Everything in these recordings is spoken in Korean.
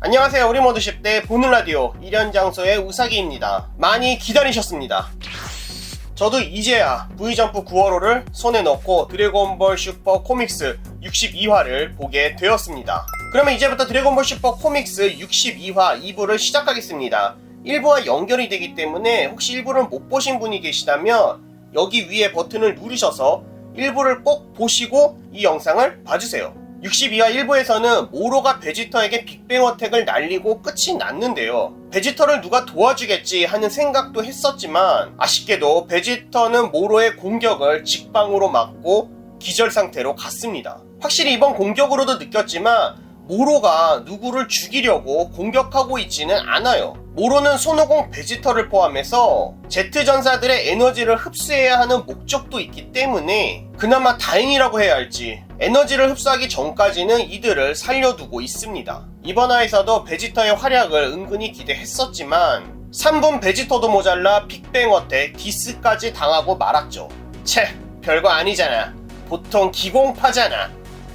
안녕하세요. 우리모두 10대 보는 라디오 1년 장소의 우사기입니다. 많이 기다리셨습니다. 저도 이제야 V점프 9월호를 손에 넣고 드래곤볼 슈퍼 코믹스 62화를 보게 되었습니다. 그러면 이제부터 드래곤볼 슈퍼 코믹스 62화 2부를 시작하겠습니다. 1부와 연결이 되기 때문에 혹시 1부를 못 보신 분이 계시다면 여기 위에 버튼을 누르셔서 1부를 꼭 보시고 이 영상을 봐주세요. 62화 1부에서는 모로가 베지터에게 빅뱅 어택을 날리고 끝이 났는데요. 베지터를 누가 도와주겠지 하는 생각도 했었지만 아쉽게도 베지터는 모로의 공격을 직방으로 맞고 기절 상태로 갔습니다. 확실히 이번 공격으로도 느꼈지만 모로가 누구를 죽이려고 공격하고 있지는 않아요. 모로는 손오공 베지터를 포함해서 Z전사들의 에너지를 흡수해야 하는 목적도 있기 때문에 그나마 다행이라고 해야 할지 에너지를 흡수하기 전까지는 이들을 살려두고 있습니다. 이번 화에서도 베지터의 활약을 은근히 기대했었지만 3분 베지터도 모자라 빅뱅 어택 디스까지 당하고 말았죠. 채, 별거 아니잖아. 보통 기공파잖아.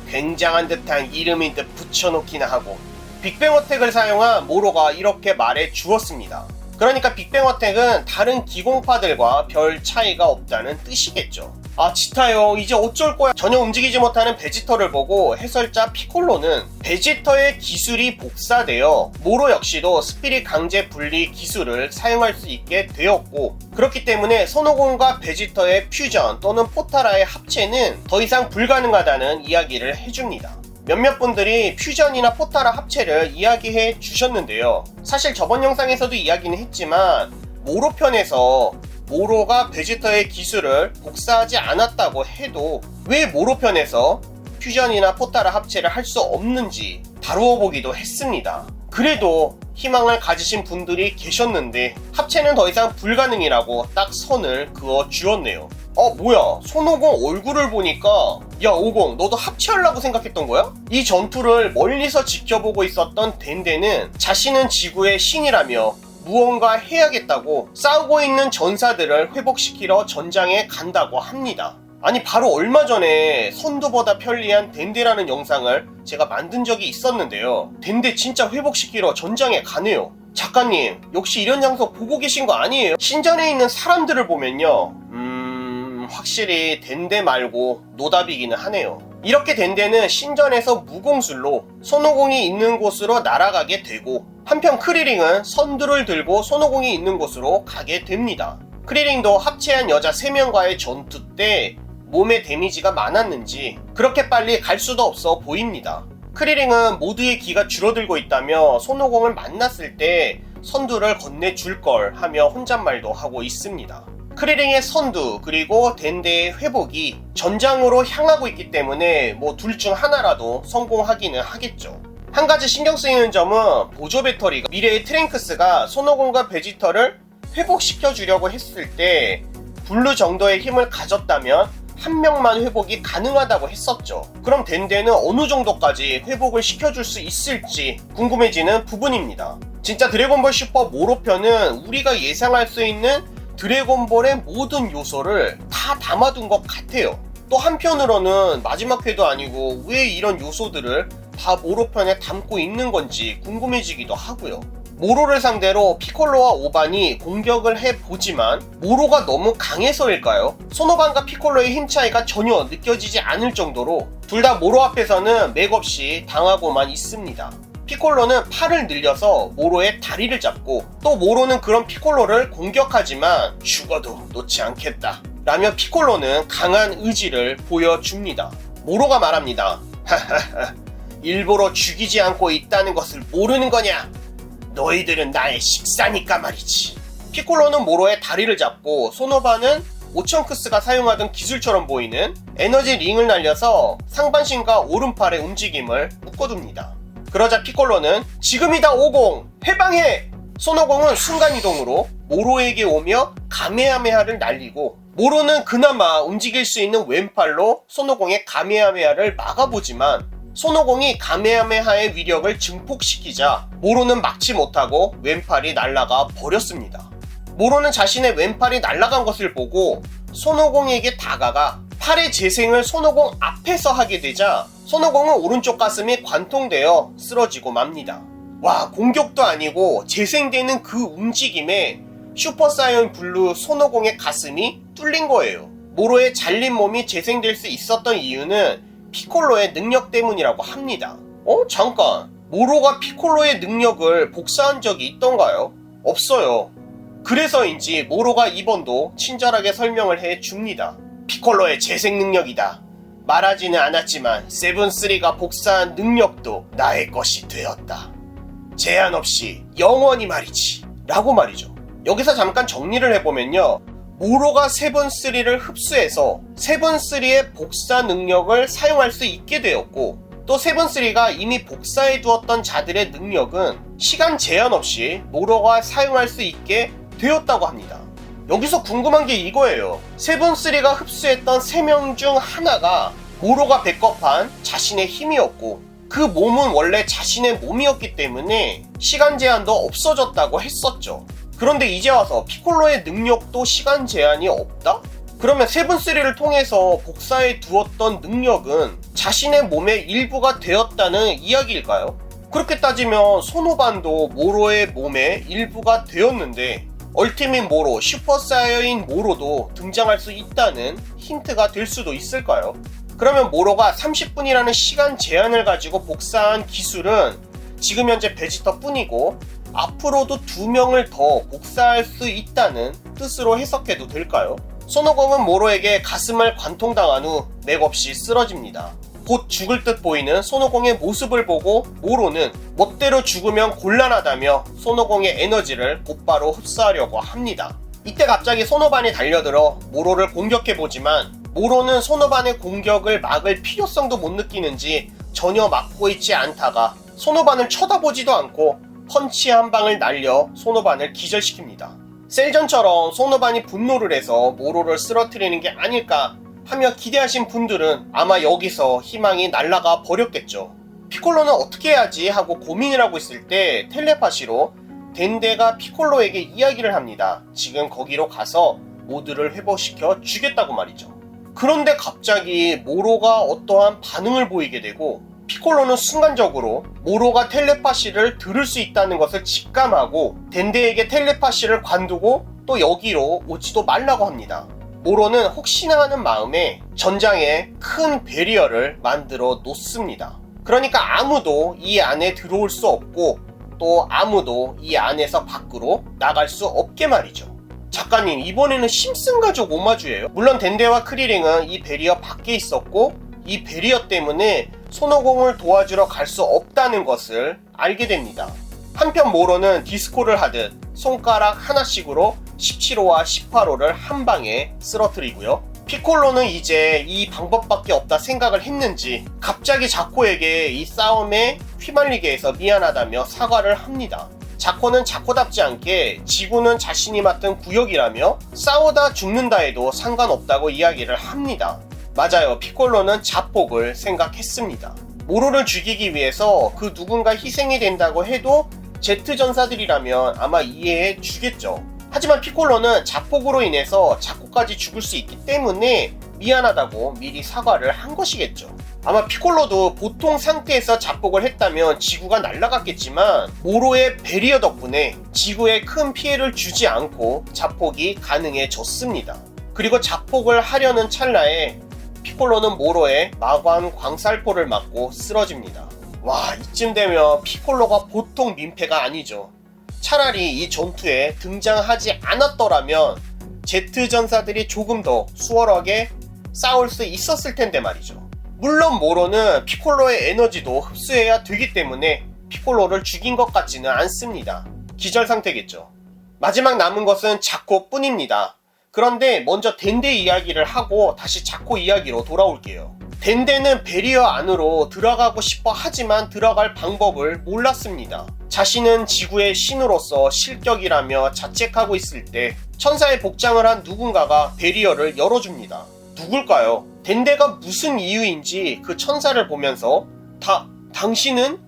굉장한 듯한 이름인 듯 붙여놓기나 하고. 빅뱅 어택을 사용한 모로가 이렇게 말해 주었습니다. 그러니까 빅뱅 어택은 다른 기공파들과 별 차이가 없다는 뜻이겠죠. 아 지타요, 이제 어쩔 거야. 전혀 움직이지 못하는 베지터를 보고 해설자 피콜로는 베지터의 기술이 복사되어 모로 역시도 스피릿 강제 분리 기술을 사용할 수 있게 되었고, 그렇기 때문에 손오공과 베지터의 퓨전 또는 포타라의 합체는 더 이상 불가능하다는 이야기를 해줍니다. 몇몇 분들이 퓨전이나 포타라 합체를 이야기해 주셨는데요. 사실 저번 영상에서도 이야기는 했지만 모로 편에서 모로가 베지터의 기술을 복사하지 않았다고 해도 왜 모로 편에서 퓨전이나 포타라 합체를 할 수 없는지 다루어 보기도 했습니다. 그래도 희망을 가지신 분들이 계셨는데 합체는 더 이상 불가능이라고 딱 선을 그어 주었네요. 뭐야, 손오공 얼굴을 보니까 야 오공, 너도 합체하려고 생각했던 거야? 이 전투를 멀리서 지켜보고 있었던 덴데는 자신은 지구의 신이라며 무언가 해야겠다고 싸우고 있는 전사들을 회복시키러 전장에 간다고 합니다. 아니 바로 얼마 전에 선두보다 편리한 덴데라는 영상을 제가 만든 적이 있었는데요. 덴데 진짜 회복시키러 전장에 가네요. 작가님, 역시 이런 장소 보고 계신 거 아니에요? 신전에 있는 사람들을 보면요, 확실히 덴데 말고 노답이기는 하네요. 이렇게 덴데는 신전에서 무공술로 손오공이 있는 곳으로 날아가게 되고, 한편 크리링은 선두를 들고 손오공이 있는 곳으로 가게 됩니다. 크리링도 합체한 여자 3명과의 전투 때 몸에 데미지가 많았는지 그렇게 빨리 갈 수도 없어 보입니다. 크리링은 모두의 기가 줄어들고 있다며 손오공을 만났을 때 선두를 건네줄 걸 하며 혼잣말도 하고 있습니다. 크리링의 선두 그리고 덴데의 회복이 전장으로 향하고 있기 때문에 둘 중 하나라도 성공하기는 하겠죠. 한 가지 신경 쓰이는 점은 보조 배터리가 미래의 트랭크스가 손오공과 베지터를 회복시켜 주려고 했을 때 블루 정도의 힘을 가졌다면 한 명만 회복이 가능하다고 했었죠. 그럼 덴데는 어느 정도까지 회복을 시켜줄 수 있을지 궁금해지는 부분입니다. 진짜 드래곤볼 슈퍼 모로편은 우리가 예상할 수 있는 드래곤볼의 모든 요소를 다 담아둔 것 같아요. 또 한편으로는 마지막 회도 아니고 왜 이런 요소들을 다 모로편에 담고 있는 건지 궁금해지기도 하고요. 모로를 상대로 피콜로와 오반이 공격을 해보지만 모로가 너무 강해서일까요? 손오반과 피콜로의 힘 차이가 전혀 느껴지지 않을 정도로 둘 다 모로 앞에서는 맥없이 당하고만 있습니다. 피콜로는 팔을 늘려서 모로의 다리를 잡고, 또 모로는 그런 피콜로를 공격하지만 죽어도 놓지 않겠다 라며 피콜로는 강한 의지를 보여줍니다. 모로가 말합니다. 하하하, 일부러 죽이지 않고 있다는 것을 모르는 거냐? 너희들은 나의 식사니까 말이지. 피콜로는 모로의 다리를 잡고 손오반은 오천크스가 사용하던 기술처럼 보이는 에너지 링을 날려서 상반신과 오른팔의 움직임을 묶어둡니다. 그러자 피콜로는 지금이다 오공! 해방해! 손오공은 순간이동으로 모로에게 오며 가메하메하를 날리고, 모로는 그나마 움직일 수 있는 왼팔로 손오공의 가메하메하를 막아보지만 손오공이 가메하메하의 위력을 증폭시키자 모로는 막지 못하고 왼팔이 날아가 버렸습니다. 모로는 자신의 왼팔이 날아간 것을 보고 손오공에게 다가가 팔의 재생을 손오공 앞에서 하게 되자 손오공은 오른쪽 가슴이 관통되어 쓰러지고 맙니다. 와, 공격도 아니고 재생되는 그 움직임에 슈퍼사이언 블루 손오공의 가슴이 뚫린 거예요. 모로의 잘린 몸이 재생될 수 있었던 이유는 피콜로의 능력 때문이라고 합니다. 잠깐, 모로가 피콜로의 능력을 복사한 적이 있던가요? 없어요. 그래서인지 모로가 이번도 친절하게 설명을 해줍니다. 피콜로의 재생 능력이다. 말하지는 않았지만 세븐3가 복사한 능력도 나의 것이 되었다. 제한 없이 영원히 말이지. 라고 말이죠. 여기서 잠깐 정리를 해보면요. 모로가 세븐3를 흡수해서 세븐3의 복사 능력을 사용할 수 있게 되었고, 또 세븐3가 이미 복사해 두었던 자들의 능력은 시간 제한 없이 모로가 사용할 수 있게 되었다고 합니다. 여기서 궁금한 게 이거예요. 세븐3가 흡수했던 3명 중 하나가 모로가 백업한 자신의 힘이었고, 그 몸은 원래 자신의 몸이었기 때문에 시간 제한도 없어졌다고 했었죠. 그런데 이제 와서 피콜로의 능력도 시간 제한이 없다? 그러면 세븐3를 통해서 복사해 두었던 능력은 자신의 몸의 일부가 되었다는 이야기일까요? 그렇게 따지면 손오반도 모로의 몸의 일부가 되었는데 얼티밋 모로, 슈퍼사이어인 모로도 등장할 수 있다는 힌트가 될 수도 있을까요? 그러면 모로가 30분이라는 시간 제한을 가지고 복사한 기술은 지금 현재 베지터뿐이고 앞으로도 2명을 더 복사할 수 있다는 뜻으로 해석해도 될까요? 손오공은 모로에게 가슴을 관통당한 후 맥없이 쓰러집니다. 곧 죽을 듯 보이는 손오공의 모습을 보고 모로는 멋대로 죽으면 곤란하다며 손오공의 에너지를 곧바로 흡수하려고 합니다. 이때 갑자기 손오반이 달려들어 모로를 공격해보지만 모로는 손오반의 공격을 막을 필요성도 못 느끼는지 전혀 막고 있지 않다가 손오반을 쳐다보지도 않고 펀치 한 방을 날려 손오반을 기절시킵니다. 셀전처럼 손오반이 분노를 해서 모로를 쓰러뜨리는 게 아닐까 하며 기대하신 분들은 아마 여기서 희망이 날아가 버렸겠죠. 피콜로는 어떻게 해야지 하고 고민을 하고 있을 때 텔레파시로 덴데가 피콜로에게 이야기를 합니다. 지금 거기로 가서 모두를 회복시켜 주겠다고 말이죠. 그런데 갑자기 모로가 어떠한 반응을 보이게 되고 피콜로는 순간적으로 모로가 텔레파시를 들을 수 있다는 것을 직감하고 덴데에게 텔레파시를 관두고 또 여기로 오지도 말라고 합니다. 모로는 혹시나 하는 마음에 전장에 큰 배리어를 만들어 놓습니다. 그러니까 아무도 이 안에 들어올 수 없고 또 아무도 이 안에서 밖으로 나갈 수 없게 말이죠. 작가님, 이번에는 심슨 가족 오마주예요. 물론 덴데와 크리링은 이 배리어 밖에 있었고 이 배리어 때문에 손오공을 도와주러 갈 수 없다는 것을 알게 됩니다. 한편 모로는 디스코를 하듯 손가락 하나씩으로 17호와 18호를 한 방에 쓰러뜨리고요. 피콜로는 이제 이 방법밖에 없다 생각을 했는지 갑자기 자코에게 이 싸움에 휘말리게 해서 미안하다며 사과를 합니다. 자코는 자코답지 않게 지구는 자신이 맡은 구역이라며 싸우다 죽는다 해도 상관없다고 이야기를 합니다. 맞아요. 피콜로는 자폭을 생각했습니다. 모로를 죽이기 위해서 그 누군가 희생이 된다고 해도 제트 전사들이라면 아마 이해해 주겠죠. 하지만 피콜로는 자폭으로 인해서 자코까지 죽을 수 있기 때문에 미안하다고 미리 사과를 한 것이겠죠. 아마 피콜로도 보통 상태에서 자폭을 했다면 지구가 날아갔겠지만 모로의 배리어 덕분에 지구에 큰 피해를 주지 않고 자폭이 가능해졌습니다. 그리고 자폭을 하려는 찰나에 피콜로는 모로의 마관 광살포를 맞고 쓰러집니다. 와, 이쯤 되면 피콜로가 보통 민폐가 아니죠. 차라리 이 전투에 등장하지 않았더라면 제트 전사들이 조금 더 수월하게 싸울 수 있었을 텐데 말이죠. 물론 모로는 피콜로의 에너지도 흡수해야 되기 때문에 피콜로를 죽인 것 같지는 않습니다. 기절 상태겠죠. 마지막 남은 것은 자코 뿐입니다. 그런데 먼저 덴데 이야기를 하고 다시 자코 이야기로 돌아올게요. 덴데는 배리어 안으로 들어가고 싶어 하지만 들어갈 방법을 몰랐습니다. 자신은 지구의 신으로서 실격이라며 자책하고 있을 때 천사의 복장을 한 누군가가 배리어를 열어줍니다. 누굴까요? 덴데가 무슨 이유인지 그 천사를 보면서 당신은?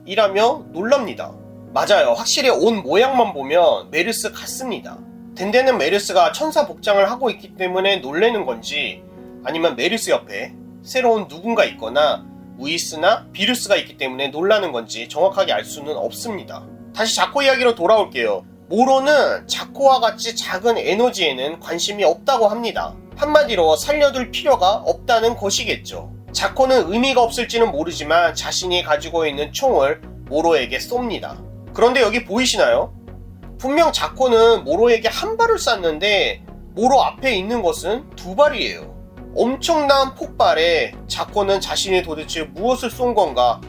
이라며 놀랍니다. 맞아요. 확실히 옷 모양만 보면 메르스 같습니다. 덴데는 메르스가 천사 복장을 하고 있기 때문에 놀래는 건지 아니면 메르스 옆에 새로운 누군가 있거나 우이스나 비루스가 있기 때문에 놀라는 건지 정확하게 알 수는 없습니다. 다시 자코 이야기로 돌아올게요. 모로는 자코와 같이 작은 에너지에는 관심이 없다고 합니다. 한마디로 살려둘 필요가 없다는 것이겠죠. 자코는 의미가 없을지는 모르지만 자신이 가지고 있는 총을 모로에게 쏩니다. 그런데 여기 보이시나요? 분명 자코는 모로에게 한 발을 쐈는데 모로 앞에 있는 것은 두 발이에요. 엄청난 폭발에 자코는 자신이 도대체 무엇을 쏜 건가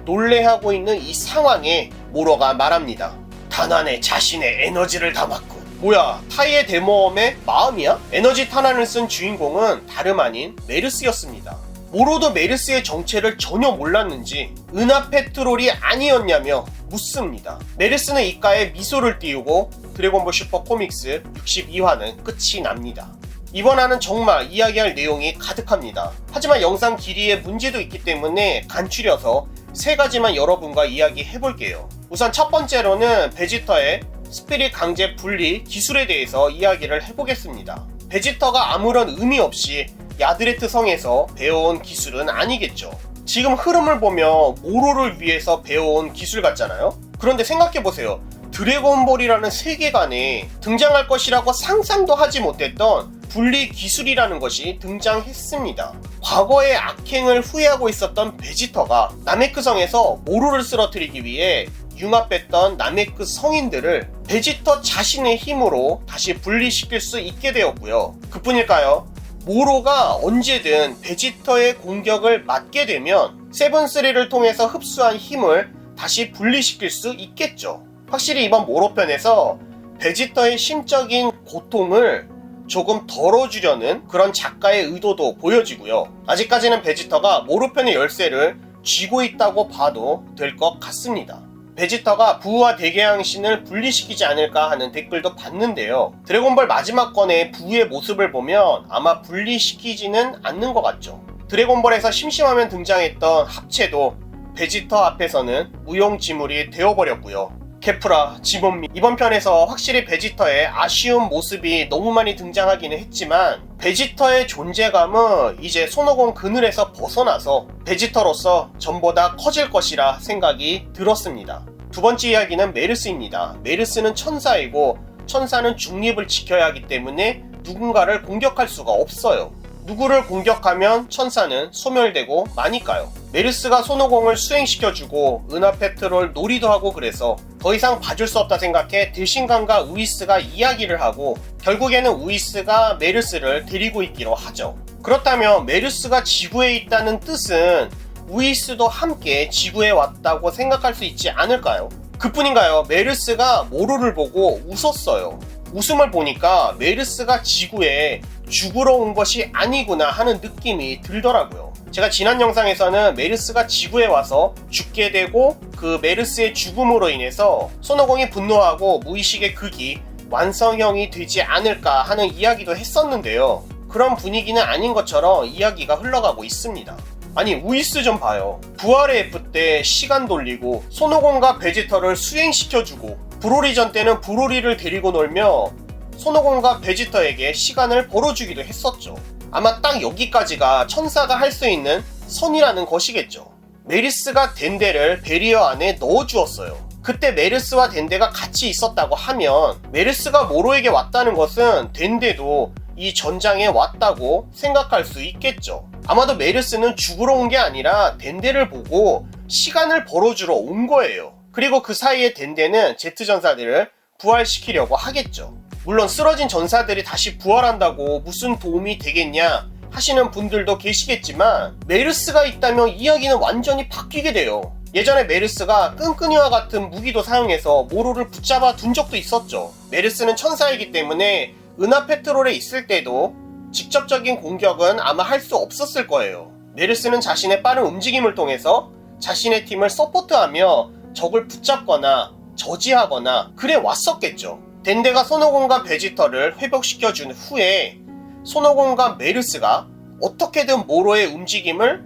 놀래하고 있는 이 상황에 모로가 말합니다. 탄환에 자신의 에너지를 담았군. 뭐야, 타이의 대모험의 마음이야? 에너지 탄환을 쓴 주인공은 다름 아닌 메르스였습니다. 모로도 메르스의 정체를 전혀 몰랐는지 은하 페트롤이 아니었냐며 묻습니다. 메르스는 입가에 미소를 띄우고 드래곤볼 슈퍼 코믹스 62화는 끝이 납니다. 이번 화는 정말 이야기할 내용이 가득합니다. 하지만 영상 길이에 문제도 있기 때문에 간추려서 세 가지만 여러분과 이야기해볼게요. 우선 첫 번째로는 베지터의 스피릿 강제 분리 기술에 대해서 이야기를 해보겠습니다. 베지터가 아무런 의미 없이 야드레트 성에서 배워온 기술은 아니겠죠. 지금 흐름을 보면 모로를 위해서 배워온 기술 같잖아요. 그런데 생각해보세요. 드래곤볼이라는 세계관에 등장할 것이라고 상상도 하지 못했던 분리 기술이라는 것이 등장했습니다. 과거의 악행을 후회하고 있었던 베지터가 나메크 성에서 모로를 쓰러뜨리기 위해 융합했던 나메크 성인들을 베지터 자신의 힘으로 다시 분리시킬 수 있게 되었고요. 그뿐일까요? 모로가 언제든 베지터의 공격을 맞게 되면 세븐3를 통해서 흡수한 힘을 다시 분리시킬 수 있겠죠. 확실히 이번 모로편에서 베지터의 심적인 고통을 조금 덜어주려는 그런 작가의 의도도 보여지고요. 아직까지는 베지터가 모로편의 열쇠를 쥐고 있다고 봐도 될 것 같습니다. 베지터가 부와 대계양신을 분리시키지 않을까 하는 댓글도 봤는데요. 드래곤볼 마지막 권의 부의 모습을 보면 아마 분리시키지는 않는 것 같죠. 드래곤볼에서 심심하면 등장했던 합체도 베지터 앞에서는 무용지물이 되어버렸고요. 케프라, 지몬미 이번 편에서 확실히 베지터의 아쉬운 모습이 너무 많이 등장하기는 했지만 베지터의 존재감은 이제 손오공 그늘에서 벗어나서 베지터로서 전보다 커질 것이라 생각이 들었습니다. 두 번째 이야기는 메르스입니다. 메르스는 천사이고 천사는 중립을 지켜야 하기 때문에 누군가를 공격할 수가 없어요. 누구를 공격하면 천사는 소멸되고 마니까요. 메르스가 손오공을 수행시켜주고 은하 페트롤 놀이도 하고 그래서 더 이상 봐줄 수 없다 생각해 대신간과 우이스가 이야기를 하고 결국에는 우이스가 메르스를 데리고 있기로 하죠. 그렇다면 메르스가 지구에 있다는 뜻은 우이스도 함께 지구에 왔다고 생각할 수 있지 않을까요? 그뿐인가요? 메르스가 모로를 보고 웃었어요. 웃음을 보니까 메르스가 지구에 죽으러 온 것이 아니구나 하는 느낌이 들더라고요. 제가 지난 영상에서는 메르스가 지구에 와서 죽게 되고 그 메르스의 죽음으로 인해서 손오공이 분노하고 무의식의 극이 완성형이 되지 않을까 하는 이야기도 했었는데요. 그런 분위기는 아닌 것처럼 이야기가 흘러가고 있습니다. 아니 우이스 좀 봐요. 부활의 F 때 시간 돌리고 손오공과 베지터를 수행시켜주고 브로리전 때는 브로리를 데리고 놀며 손오공과 베지터에게 시간을 벌어주기도 했었죠. 아마 딱 여기까지가 천사가 할 수 있는 선이라는 것이겠죠. 메르스가 덴데를 베리어 안에 넣어주었어요. 그때 메르스와 덴데가 같이 있었다고 하면 메르스가 모로에게 왔다는 것은 덴데도 이 전장에 왔다고 생각할 수 있겠죠. 아마도 메르스는 죽으러 온 게 아니라 덴데를 보고 시간을 벌어주러 온 거예요. 그리고 그 사이에 덴데는 제트전사들을 부활시키려고 하겠죠. 물론 쓰러진 전사들이 다시 부활한다고 무슨 도움이 되겠냐 하시는 분들도 계시겠지만 메르스가 있다면 이야기는 완전히 바뀌게 돼요. 예전에 메르스가 끈끈이와 같은 무기도 사용해서 모로를 붙잡아 둔 적도 있었죠. 메르스는 천사이기 때문에 은하 페트롤에 있을 때도 직접적인 공격은 아마 할 수 없었을 거예요. 메르스는 자신의 빠른 움직임을 통해서 자신의 팀을 서포트하며 적을 붙잡거나 저지하거나 그래 왔었겠죠. 덴데가 손오공과 베지터를 회복시켜준 후에 손오공과 메르스가 어떻게든 모로의 움직임을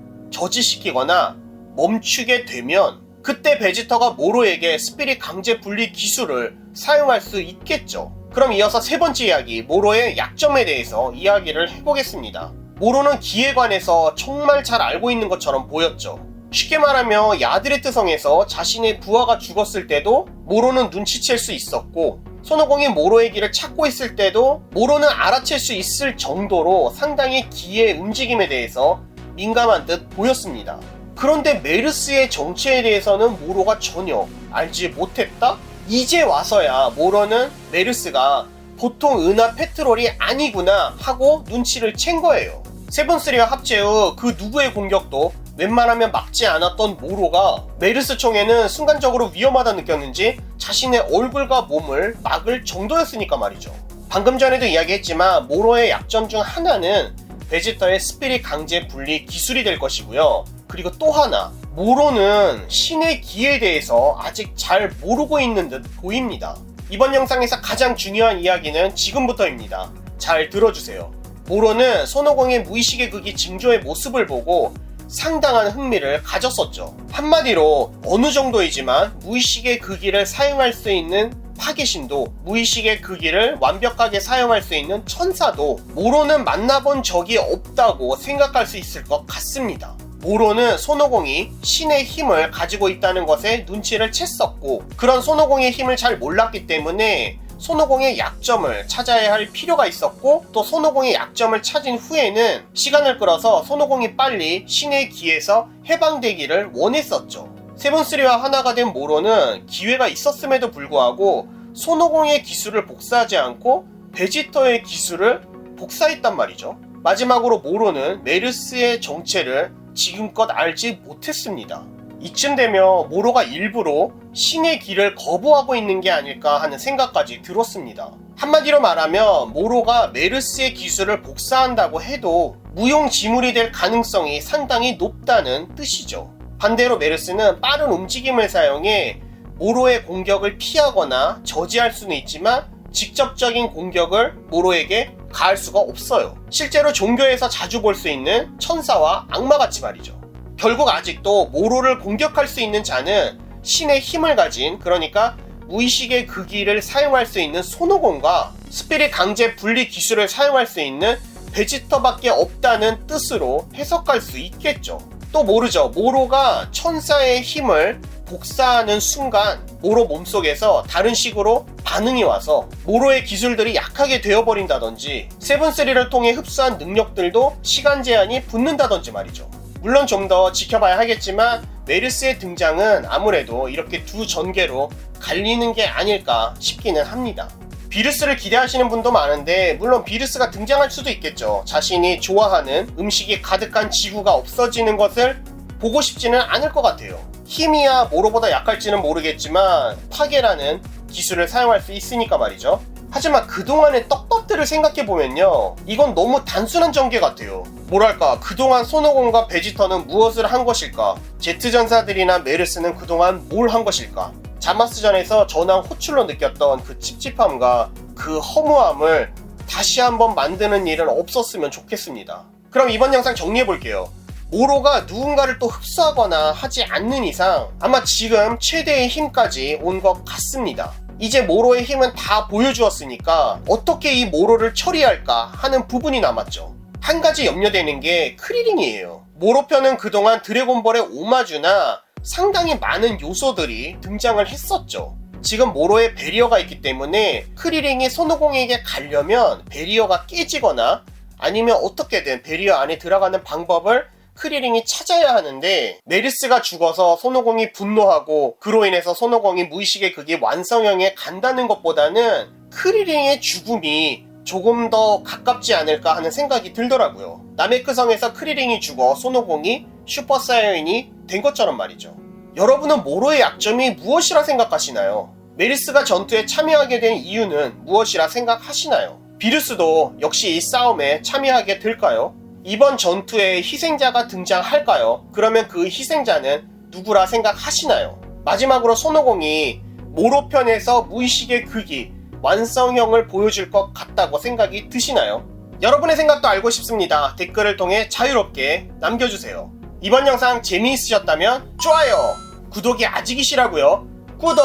저지시키거나 멈추게 되면 그때 베지터가 모로에게 스피릿 강제 분리 기술을 사용할 수 있겠죠. 그럼 이어서 세 번째 이야기, 모로의 약점에 대해서 이야기를 해보겠습니다. 모로는 기에 관해서 정말 잘 알고 있는 것처럼 보였죠. 쉽게 말하면 야드레트 성에서 자신의 부하가 죽었을 때도 모로는 눈치챌 수 있었고, 손오공이 모로의 길을 찾고 있을 때도 모로는 알아챌 수 있을 정도로 상당히 기의 움직임에 대해서 민감한 듯 보였습니다. 그런데 메르스의 정체에 대해서는 모로가 전혀 알지 못했다? 이제 와서야 모로는 메르스가 보통 은하 페트롤이 아니구나 하고 눈치를 챈 거예요. 세븐3와 합체 후 그 누구의 공격도 웬만하면 막지 않았던 모로가 메르스 총에는 순간적으로 위험하다 느꼈는지 자신의 얼굴과 몸을 막을 정도였으니까 말이죠. 방금 전에도 이야기했지만 모로의 약점 중 하나는 베지터의 스피릿 강제 분리 기술이 될 것이고요. 그리고 또 하나, 모로는 신의 기에 대해서 아직 잘 모르고 있는 듯 보입니다. 이번 영상에서 가장 중요한 이야기는 지금부터입니다. 잘 들어주세요. 모로는 손오공의 무의식의 극이 징조의 모습을 보고 상당한 흥미를 가졌었죠. 한마디로 어느 정도이지만 무의식의 극기를 사용할 수 있는 파괴신도, 무의식의 극기를 완벽하게 사용할 수 있는 천사도 모로는 만나본 적이 없다고 생각할 수 있을 것 같습니다. 모로는 손오공이 신의 힘을 가지고 있다는 것에 눈치를 챘었고, 그런 손오공의 힘을 잘 몰랐기 때문에 손오공의 약점을 찾아야 할 필요가 있었고, 또 손오공의 약점을 찾은 후에는 시간을 끌어서 손오공이 빨리 신의 기에서 해방되기를 원했었죠. 세븐3와 하나가 된 모로는 기회가 있었음에도 불구하고 손오공의 기술을 복사하지 않고 베지터의 기술을 복사했단 말이죠. 마지막으로 모로는 메르스의 정체를 지금껏 알지 못했습니다. 이쯤 되면 모로가 일부러 신의 길을 거부하고 있는 게 아닐까 하는 생각까지 들었습니다. 한마디로 말하면 모로가 메르스의 기술을 복사한다고 해도 무용지물이 될 가능성이 상당히 높다는 뜻이죠. 반대로 메르스는 빠른 움직임을 사용해 모로의 공격을 피하거나 저지할 수는 있지만 직접적인 공격을 모로에게 가할 수가 없어요. 실제로 종교에서 자주 볼 수 있는 천사와 악마같이 말이죠. 결국 아직도 모로를 공격할 수 있는 자는 신의 힘을 가진, 그러니까 무의식의 극기를 사용할 수 있는 손오공과 스피릿 강제 분리 기술을 사용할 수 있는 베지터밖에 없다는 뜻으로 해석할 수 있겠죠. 또 모르죠. 모로가 천사의 힘을 복사하는 순간 모로 몸속에서 다른 식으로 반응이 와서 모로의 기술들이 약하게 되어버린다든지, 세븐3를 통해 흡수한 능력들도 시간 제한이 붙는다든지 말이죠. 물론 좀 더 지켜봐야 하겠지만 메르스의 등장은 아무래도 이렇게 두 전개로 갈리는 게 아닐까 싶기는 합니다. 비루스를 기대하시는 분도 많은데, 물론 비루스가 등장할 수도 있겠죠. 자신이 좋아하는 음식이 가득한 지구가 없어지는 것을 보고 싶지는 않을 것 같아요. 힘이야 모로보다 약할지는 모르겠지만 파괴라는 기술을 사용할 수 있으니까 말이죠. 하지만 그동안의 떡밥들을 생각해보면요, 이건 너무 단순한 전개 같아요. 뭐랄까, 그동안 손오공과 베지터는 무엇을 한 것일까? 제트전사들이나 메르스는 그동안 뭘 한 것일까? 자마스전에서 전황 호출로 느꼈던 그 찝찝함과 그 허무함을 다시 한번 만드는 일은 없었으면 좋겠습니다. 그럼 이번 영상 정리해볼게요. 모로가 누군가를 또 흡수하거나 하지 않는 이상 아마 지금 최대의 힘까지 온 것 같습니다. 이제 모로의 힘은 다 보여주었으니까 어떻게 이 모로를 처리할까 하는 부분이 남았죠. 한 가지 염려되는 게 크리링이에요. 모로 편은 그동안 드래곤볼의 오마주나 상당히 많은 요소들이 등장을 했었죠. 지금 모로에 베리어가 있기 때문에 크리링이 손오공에게 가려면 베리어가 깨지거나 아니면 어떻게든 베리어 안에 들어가는 방법을 크리링이 찾아야 하는데, 메르스가 죽어서 손오공이 분노하고 그로 인해서 손오공이 무의식의 극이 완성형에 간다는 것보다는 크리링의 죽음이 조금 더 가깝지 않을까 하는 생각이 들더라고요. 나메크성에서 크리링이 죽어 손오공이 슈퍼사이어인이 된 것처럼 말이죠. 여러분은 모로의 약점이 무엇이라 생각하시나요? 메르스가 전투에 참여하게 된 이유는 무엇이라 생각하시나요? 비루스도 역시 이 싸움에 참여하게 될까요? 이번 전투에 희생자가 등장할까요? 그러면 그 희생자는 누구라 생각하시나요? 마지막으로 손오공이 모로 편에서 무의식의 극이 완성형을 보여줄 것 같다고 생각이 드시나요? 여러분의 생각도 알고 싶습니다. 댓글을 통해 자유롭게 남겨주세요. 이번 영상 재미있으셨다면 좋아요, 구독이 아직이시라고요? 구독,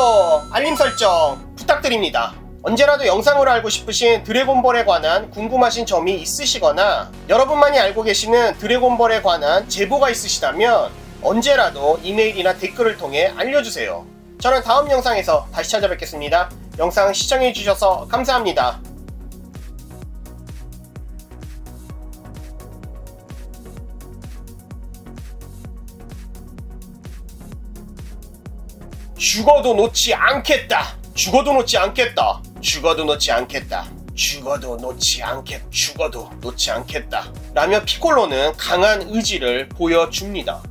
알림 설정 부탁드립니다. 언제라도 영상으로 알고 싶으신 드래곤볼에 관한 궁금하신 점이 있으시거나 여러분만이 알고 계시는 드래곤볼에 관한 제보가 있으시다면 언제라도 이메일이나 댓글을 통해 알려주세요. 저는 다음 영상에서 다시 찾아뵙겠습니다. 영상 시청해주셔서 감사합니다. 죽어도 놓지 않겠다. 죽어도 놓지 않겠다. 죽어도 놓지 않겠다. 죽어도 놓지 않겠다. 죽어도 놓지 않겠다. 라며 피콜로는 강한 의지를 보여줍니다.